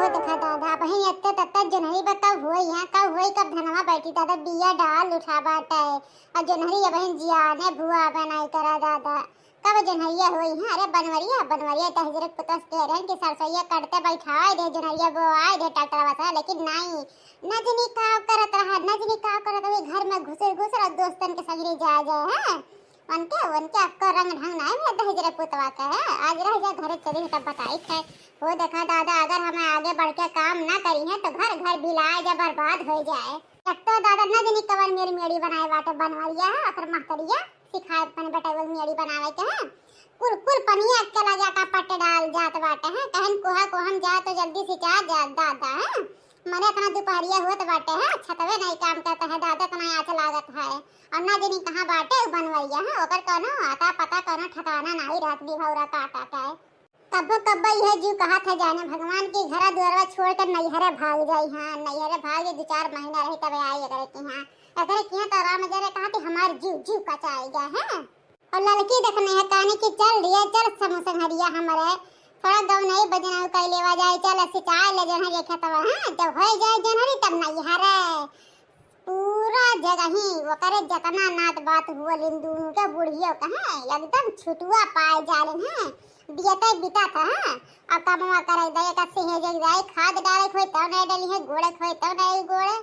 हो देखा दादा बहन अत्ते तत्ता जनहरी बा कब होई कब धनवा बैठी दादा बिया डाल उठा बाटे और जनहरी बहन जियाने भुआ बनाई करा दादा कब जनहरिया होई है। अरे बनवरिया तो हजरत पतस कह रहे हैं कि सरसैया कटते बैठाए दे जनहरिया बोआए दे ट्रैक्टर वाला, लेकिन नहीं नजनी का करत रहा घर में घुसर और दोस्तन के संग जा जाए है उनके आपको रंग ढंग नहीं मिलता हजरत पुतवा का है। आज रह जा घर चली तब बताई थे वो देखा दादा अगर हमें आगे बढ़ के काम ना करी है तो घर घर बिलाए जा बर्बाद हो जाए। तो दादा नजनी कवर मेरी मेड़ी बनाए बाटे बनवरिया है और महतरिया सिखाए अपने बेटा वो मेड़ी बनावे के है। कुल पनिया के लगा का पट्टे डाल जात बाटे है कहन कोहा को हम जा तो जल्दी सिचा जा दादा है मने इतना दोपहरिया होत बाटे है छतवे नहीं काम करता है दादा तना आच लागत है और ना जनी कहां बाटे बनवरिया है ओकर कोनो आता पता कोनो ठिकाना नहीं रात बिभौरा काटा का कब्बो यह जीव कहा था जाने भगवान की घरा द्वारा छोड़कर नैहरे भाग जाई हां नैहरे भाग 2-4 महीना रही तब आई अगर के हां अगर किया तो राम जरे कहा कि हमार जीव कचाएगा है और लड़की देखने है कहने की चल रिया चल समोसा हरिया हमारे थोड़ा गाँव नहीं बजना कई लेवा जाए चल सिंचाई ले जन देखा तब हां जब हो जाए जनहरी तब नहीं हरे पूरा जगह ही वो करे जतना नात बात हुआ लिंदू के बुढ़ियो कहे एकदम छुटुआ पाए जालन है बियते बिता था अब कमवा करे दे का सेहे जग जाए खाद डाले खोई तो नहीं डाली है गोड़े खोई तो नहीं गोड़े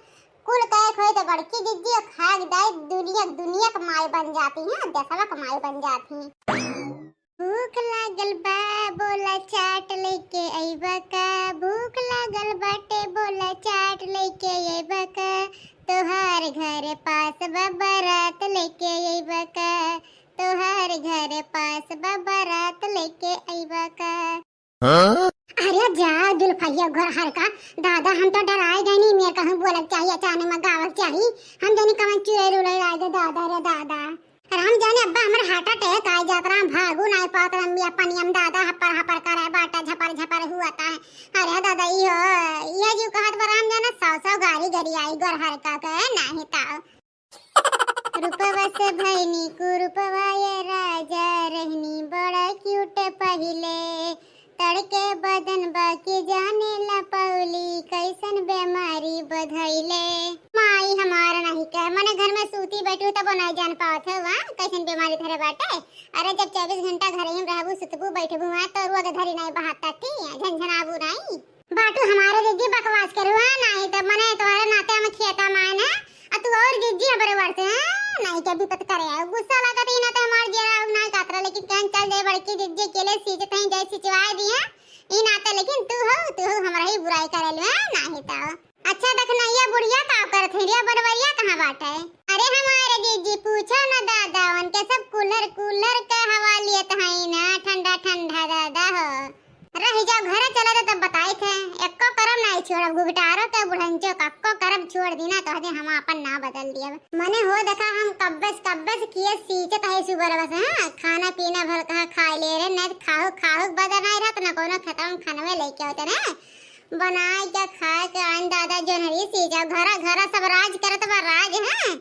कुल कहे खोई तो बड़की दीदी खाद डाले दुनिया की माई बन जाती है देशवा की माई बन जाती। भूख लागल बा बोला चाट लेके आइबा का भूख लागल बाटे बोला चाट लेके आइबा का तोहार घर पास बारात लेके आइबा का तोहार घर पास बारात लेके आइबा का। अरे जा जुल्फैया घर हर का दादा हम तो डराए गए नहीं मेरे कहूं बोलक चाहिए अचानक में गावक चाहिए हम जाने कवन चुरे रुले आ गए दादा रे दादा राम जाने अब्बा हमर हार्ट अटैक आ जात राम भागू नहीं पात रम्मी अपन यम दादा हपर करे बाटा झपर हुआ था। अरे दादा ये जो कहत राम जाने 100 गाड़ी आई घर हर का के नहीं ता रूपवा से भैनी कुरूपवा ये राजा रहनी बड़ा क्यूट पहिले तड़के बदन बाकी जाने ला पौली कैसन बीमारी बधैले माई हमारा नहीं कह मने घर में सूती बैठू तब नहीं जान पावत है वहां कैसन बीमारी धरे बाटे। अरे जब 24 घंटा घर ही रहबू सुतबू बैठबू वहां तो रुआ धरी नहीं बहाता थी झंझनाबू नहीं बाटू हमारे दीदी बकवास करवा नहीं तब मने तोहरे नाते हम खेता माने आ तू और दीदी हमारे वर्ष नहीं के विपत करे गुस्सा लगत ही ना तो हमार जेरा नहीं कातरा लेकिन कहन चल दे बड़की दीदी के लिए सीजत हैं जैसे सिचवा दिया ई नाते लेकिन तू हमरा ही बुराई करे ले नहीं ता अच्छा देखना ये बुढ़िया का करत है रे बनवरिया कहां बाटे। अरे हमारे दीदी पूछो ना दादा उनके सब कूलर के हवा लिए है ना ठंडा दादा हो रह जाओ घर चला तब बताई थे एको करम नहीं छोड़ गुगटारो के बुढ़ंचो कक्को करम छोड़ दीना तो हदे हम अपन ना बदल दिया मने हो देखा हम कब्बस किए सीचत है सुबर बस हां खाना पीना भर कहा खा ले रे न खाओ बदन नहीं रहत ना कोनो खत्म खानवे लेके होते ना बनाए के खा के आन दादा जनहरी सीजा घर सब राज करत बा राज है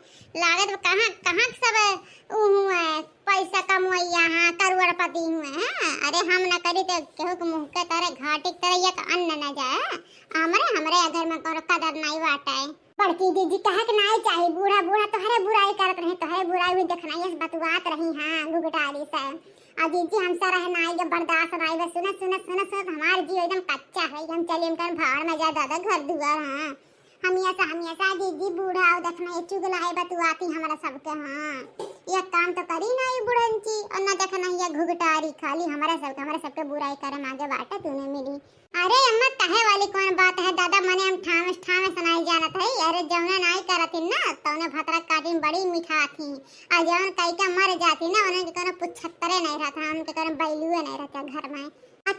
लागत कहां सब हुआ पैसा कमवाई यहाँ करोड़पति हुए हैं। अरे हम न करी तो केहू के मुंह के तरह घाटी तरह एक अन्न न जाए हमरे घर में कोनो कदर नहीं बाटे। बड़की दीदी कहे के नहीं चाहिए बूढ़ा तो हरे बुराई करत रहे तो हरे बुराई भी देखना ये बतवात रही हां गुगटारी से आ दीदी हमसे रहे नहीं जब बर्दाश्त नहीं बस सुन हमार जीव एकदम कच्चा है हम चले कर भाड़ में जा दादा घर दुआर हां हमेशा दीदी बूढ़ा और देखना ये चुगला है बतवाती हमारा सबके हां ये काम तो करी नहीं बुढ़ंची और ना देखना ये घुगटारी खाली हमारे सबके बुराई करे आगे बाटा तूने मिली। अरे अम्मा कहे वाली कौन बात है दादा मने हम ठामे सुनाई जानत है। अरे जौने नहीं करती ना तौने भतरा काटी बड़ी मीठा थी आ जौन कई का मर जाती ना उन्हें कोनो पुछत्तरे नहीं रहता उनके कोनो बैलुए नहीं रहता घर में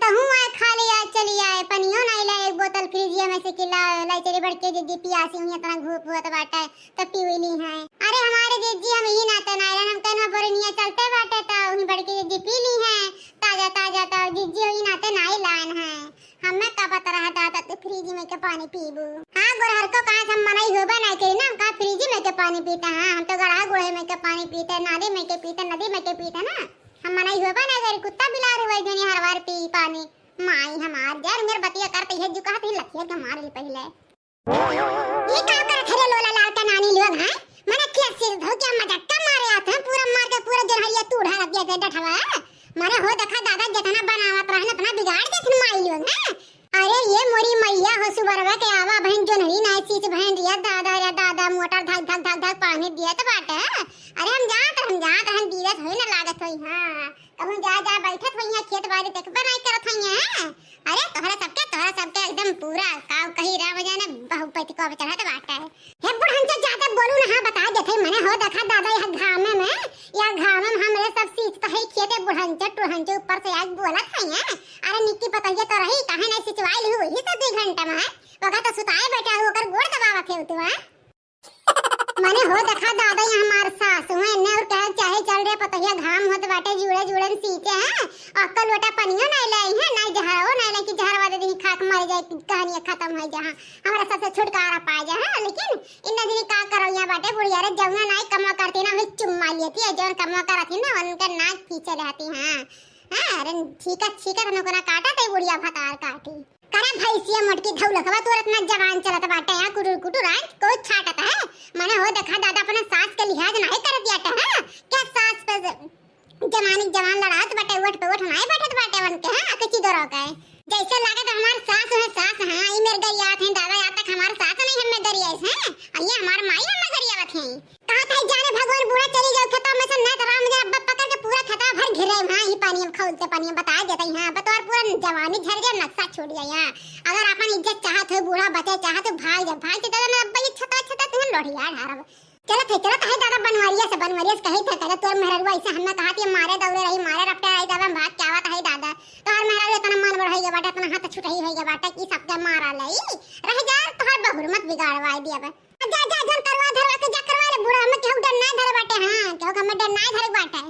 तहु आए खाली आए चली आए पनियो नहीं ले एक बोतल फ्रिजिया में से किला लाई चली बड़के दीदी पियासी हुई इतना घूप हुआ तो बाटा तो पीवली है। अरे हमारे दीदी हम ही नाते नारे हम कहना बोरनिया चलते बाटे तो उन्हीं बड़की दीदी पी ली है ताजा तो दीदी ही नाते नहीं लान है हमें का पता रहा दादा तो फ्रिज में के पानी पीबू हां गोरहर को कहां हम मनाई होबा नहीं करी ना का फ्रिज में के पानी पीता हां हम तो गड़ा गोहे में के पानी पीते नदी में के पीते ना हम मनाई होबा नहीं करी कुत्ता बिलार वही जनी हर बार पी पानी माई हमार यार मेरे बतिया करते है जो कहत है लखिया के मार ले पहले ये का करत है लोला लाल का नानी लोग हैं मने खेत से धो के मटक्का मारे आते हैं पूरा मार के पूरा जरहरिया तूड़ा लग गया है डठवा मारे हो देखा दादा जितना बनावत रहन अपना बिगाड़ देथिन माई लोग हैं। अरे ये मोरी मैया हो सुबरवा के आवा बहन जो नहीं ना चीज बहन दिया दादा मोटर धक धक धक धक पानी दिया तो बाटे अरे हम जात हम दीरत होई ना लागत होई हां कहूं जा बैठत होई है खेत बाड़ी देख बनाई करत होई है। अरे तोहरा सबके एकदम पूरा काव कही राम जाने बहुपति को चढ़त बाटे हे बुढ़न से ज्यादा बोलू ना हां बता देथे मने हो देखा दादा यह घामे में या घामे में हमरे सब सीख तो है खेते बुढ़न से टुढ़न से ऊपर से आज बोलत है। अरे निक्की पतंगे तो रही काहे नहीं सिचवाई हुई ही तो 2 घंटा में वका तो सुताए बैठा होकर गोड़ दबावत है तू हां मने हो देखा दादा ये हमार सास हुए ने और कहे चाहे चल रे पतहिया घाम होत बाटे जुड़े जुड़न सीते हैं अक्कल लोटा पनियो नहीं लाई है नहीं जहरो नहीं लाई कि जहरवा दे दी खाक मर जाए कहानी खत्म हो जा हमारा सबसे छुटकारा पा जा है। लेकिन इन दिन का करौया बाटे बुढ़िया रे जौना नहीं कमा करती ना वही चुम्मा लेती है जौन कमा करती ना उनका नाक खींचे रहती हैं। हां अरे ठीक है ना काटा ते बुढ़िया भतार काटी करे भैंसिया मोटकी धौलकवा तुरंत ना जवान चलत बाटे यहां कुटुर आज कोई छाटत है मने हो देखा दादा अपने सास के लिहाज नहीं कर दिया है क्या सास पे जवान लड़ात बाटे ओठ पे ओठ नहीं बैठत बाटे वन के हां कच्ची दरो के जैसे लागत हमार सास है हां ई मेरे गरियात है दादा आज तक हमार सास नहीं हमें गरियास है और ये हमार माई हमें गरियावत है कहा था जाने भगवान बुरा चली जाओ खेतों में से ना राम जरा पकड़ के पूरा खता भर घिरे हां ही पानी में खौलते पानी में बता देते हां बतौर पूरा जवानी झर गया नक्शा छूट गया यहां अगर अपन इज्जत चाहत हो बूढ़ा बचे चाहत तो भाग के दादा ना अब्बा ये छता तुम लोढ़िया ढारब चलो है दादा बनवारिया से कही था करे तोर मेहरवा ऐसे हमने कहा कि मारे दौड़े रही मारे रपटे आई दादा भाग के आवत है दादा तोर मेहरवा इतना मन बढ़ाई गया बाटा इतना हाथ छुटाई होई गया बाटा की सबके मारा लई रह जा तोहर बहुर मत बिगाड़वाई दिया बे जा करवा धरवा के जा करवा रे बूढ़ा में केहू डर ना धरे बाटे हां केहू हमें डर ना धरे बाटे